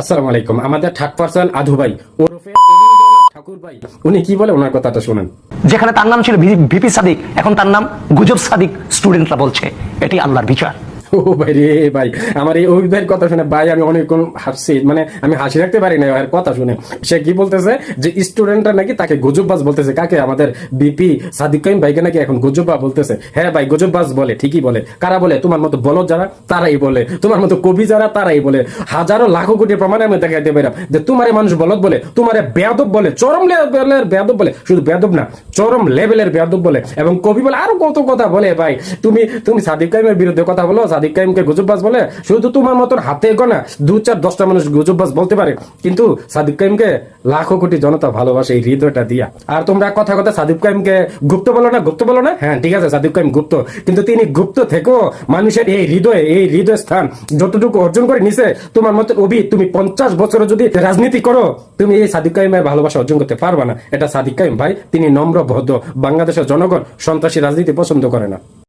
আসসালামু আলাইকুম। আমাদের থার্ড পার্সন আধু ভাই ওরফে ঠাকুর ভাই, উনি কি বলে ওনার কথাটা শুনেন। যেখানে তার নাম ছিল ভিপি সাদিক, এখন তার নাম গুজব সাদিক। স্টুডেন্টরা বলছে এটি আল্লাহর বিচার। ও ভাই রে ভাই, আমার এই অভিভাবকের কথা শুনে ভাই আমি অনেকক্ষণ হাসছি, মানে আমি হাসি রাখতে পারি না এর কথা শুনে। সে কি বলতেছে যে স্টুডেন্টরা নাকি তাকে গজববাজ বলতেছে। কাকে? আমাদের বিপি সাদিক কাইম ভাইকে নাকি এখন গজববাজ বলতেছে। হ্যাঁ ভাই, গজববাজ বলে, ঠিকই বলে। কারা বলে? তোমার মতো বলদ যারা তারাই বলে, তোমার মতো কবি যারা তারাই বলে। হাজারো লাখো কোটি প্রমাণে আমি দেখাইতে পারি যে তোমারে মানুষ বলদ বলে, তোমারে বেয়াদব বলে, চরম লেভেলের বেয়াদব বলে, শুধু বেয়াদব না চরম লেভেলের বেয়াদব বলে, এবং কবি বলে, আরো কত কথা বলে। ভাই তুমি তুমি সাদিক কাইমের বিরুদ্ধে কথা বলো, সাদিক কাইমকে গজববাজ বলে। শুধু তোমার মতন হাতে গোনা 2-4-10টা মানুষ গজববাজ বলতে পারে, কিন্তু সাদিক কাইমকে লাখো কোটি জনতা ভালোবাসে এই হৃদয়টা দিয়া। আর তোমরা কথা কথা সাদিক কাইমকে গুপ্ত বলো না, গুপ্ত বলো না। হ্যাঁ ঠিক আছে, সাদিক কাইম গুপ্ত, কিন্তু তিনি গুপ্ত থেকেও মানুষের এই হৃদয় স্থান যতটুকু অর্জন করে নিছে, তোমার মতো তুমি 50 বছর যদি রাজনীতি করো, তুমি এই সাদিক কাইমের ভালোবাসা অর্জন করতে পারবা না। এটা সাদিক কাইম ভাই, তিনি নম্র ভদ্র, বাংলাদেশের জনগণ সন্ত্রাসী রাজনীতি পছন্দ করে না।